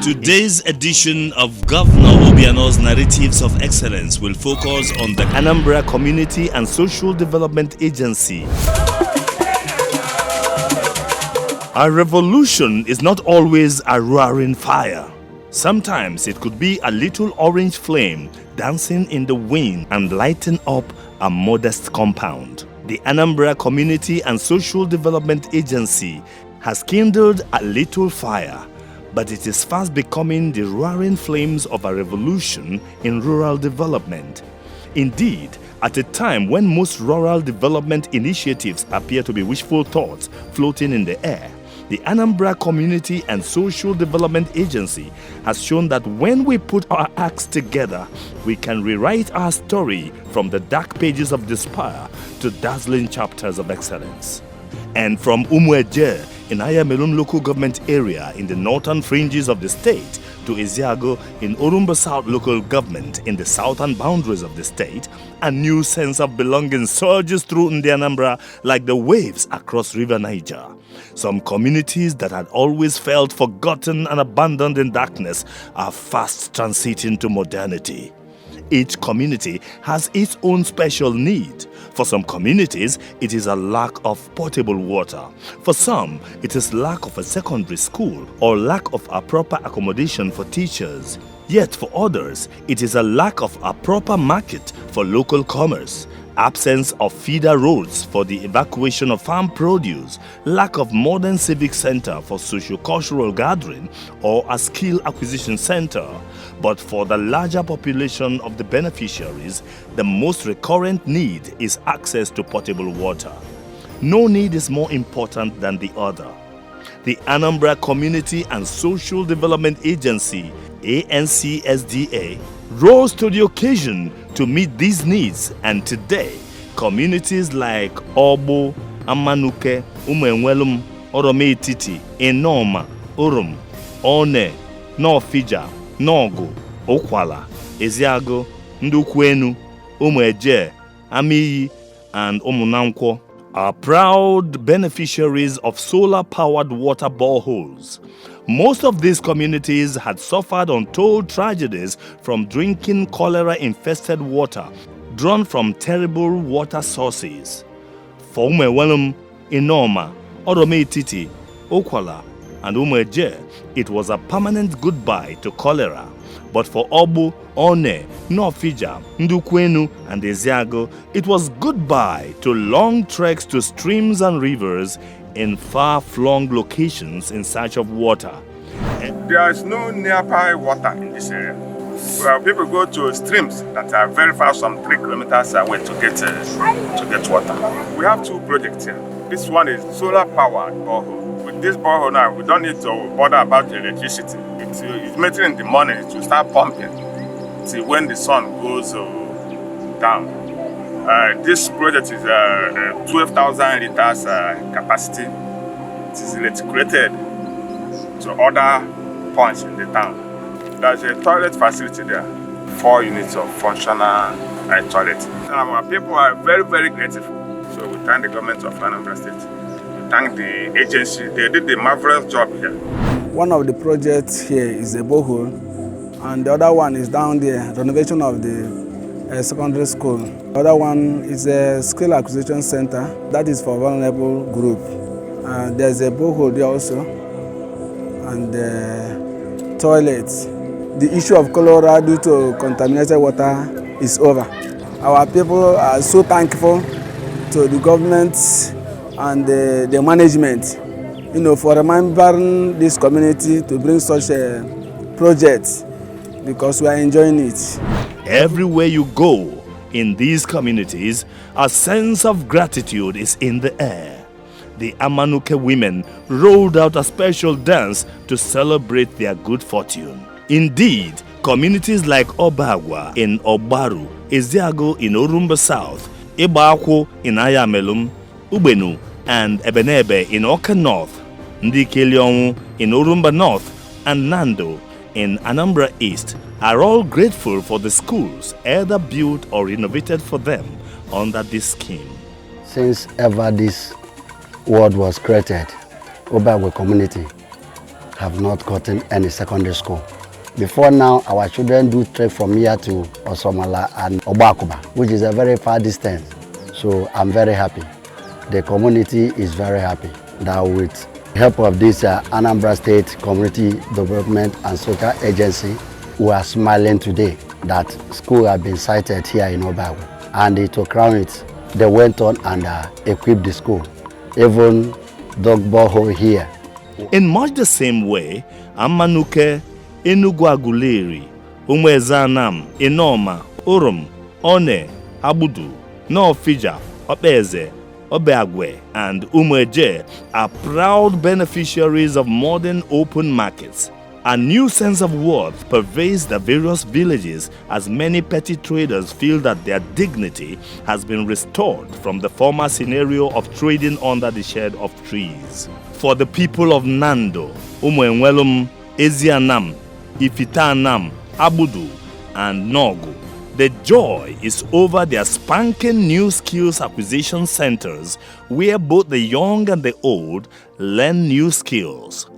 Today's edition of Governor Obiano's Narratives of Excellence will focus on the Anambra Community and Social Development Agency. A revolution is not always a roaring fire. Sometimes it could be a little orange flame dancing in the wind and lighting up a modest compound. The Anambra Community and Social Development Agency has kindled a little fire, but it is fast becoming the roaring flames of a revolution in rural development. Indeed, at a time when most rural development initiatives appear to be wishful thoughts floating in the air, the Anambra Community and Social Development Agency has shown that when we put our acts together, we can rewrite our story from the dark pages of despair to dazzling chapters of excellence. And from Umueje in Ayamelum local government area in the northern fringes of the state to Eziago in Orumba South local government in the southern boundaries of the state, a new sense of belonging surges through in the Anambra like the waves across River Niger. Some communities that had always felt forgotten and abandoned in darkness are fast transiting to modernity. Each community has its own special need. For some communities, it is a lack of potable water. For some, it is lack of a secondary school or lack of a proper accommodation for teachers. Yet for others, it is a lack of a proper market for local commerce, absence of feeder roads for the evacuation of farm produce, lack of modern civic center for socio-cultural gathering, or a skill acquisition center. But for the larger population of the beneficiaries, the most recurrent need is access to potable water. No need is more important than the other. The Anambra Community and Social Development Agency, ANCSDA, rose to the occasion to meet these needs, and today, communities like Obo, Amanuke, Umenwelum, Oromeititi, Enoma, Urum, One, Nofija, Nogu, Okwala, Eziago, Ndukwenu, Umueje, Amiyi, and Omunanko are proud beneficiaries of solar-powered water boreholes. Most of these communities had suffered untold tragedies from drinking cholera-infested water drawn from terrible water sources. For Umewelum, Inoma, Oromeititi, Okwala, and Umueje, it was a permanent goodbye to cholera. But for Obu, One, Nofija, Ndukwenu, and Eziago, it was goodbye to long treks to streams and rivers in far-flung locations in search of water. There is no nearby water in this area. Well, people go to streams that are very far, some 3 kilometers away to get water. We have 2 projects here. This one is solar-powered borehole. With this borehole now, we don't need to bother about electricity. It's meeting in the morning, it will start pumping till when the sun goes down. This project is 12,000 liters capacity. It is electricated to other points in the town. There's a toilet facility there, 4 units of functional toilet. Our people are very, very grateful. So we thank the government of Anambra State. We thank the agency. They did a marvelous job here. One of the projects here is a borehole, and the other one is down there, renovation of the secondary school. The other one is a skill acquisition center that is for vulnerable group. There's a borehole there also, and toilets. The issue of cholera due to contaminated water is over. Our people are so thankful to the government and the management, for remembering this community to bring such a project, because we are enjoying it. Everywhere you go in these communities, a sense of gratitude is in the air. The Amanuke women rolled out a special dance to celebrate their good fortune. Indeed, communities like Obagwa in Obaru, Eziago in Orumba South, Ibakwo in Ayamelum, Ubenu, and Ebenebe in Oka North, Ndikelionu in Orumba North, and Nando in Anambra East are all grateful for the schools either built or renovated for them under this scheme. Since ever this word was created, Obagwa community have not gotten any secondary school. Before now, our children do trek from here to Osomala and Obakuba, which is a very far distance. So I'm very happy. The community is very happy that with the help of this Anambra State Community Development and Social Agency, we are smiling today that school have been sited here in Obagu. And to crown it, they went on and equipped the school. Even dog borehole here. In much the same way, Amanuke, Enugu Aguleri, Umwezanam, Enoma, Urum, One, Abudu, Norfija, Obeze, Obeagwe, and Umweje are proud beneficiaries of modern open markets. A new sense of worth pervades the various villages as many petty traders feel that their dignity has been restored from the former scenario of trading under the shade of trees. For the people of Nando, Umwenwelum, Ezianam, Ifitanam, Abudu, and Nogu, the joy is over their spanking new skills acquisition centers where both the young and the old learn new skills.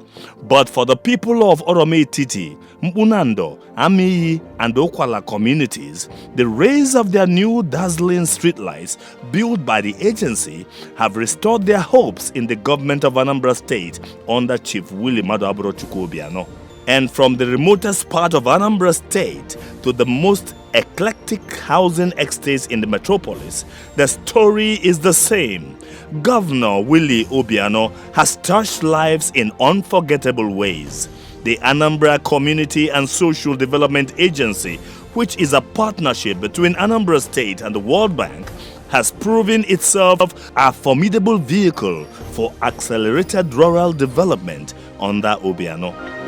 But for the people of Orome Titi, Mpunando, Amiyi, and Okwala communities, the rays of their new dazzling streetlights built by the agency have restored their hopes in the government of Anambra State under Chief Willie Madabrochukwu Obiano. And from the remotest part of Anambra State to the most eclectic housing estates in the metropolis, the story is the same. Governor Willie Obiano has touched lives in unforgettable ways. The Anambra Community and Social Development Agency, which is a partnership between Anambra State and the World Bank, has proven itself a formidable vehicle for accelerated rural development under Obiano.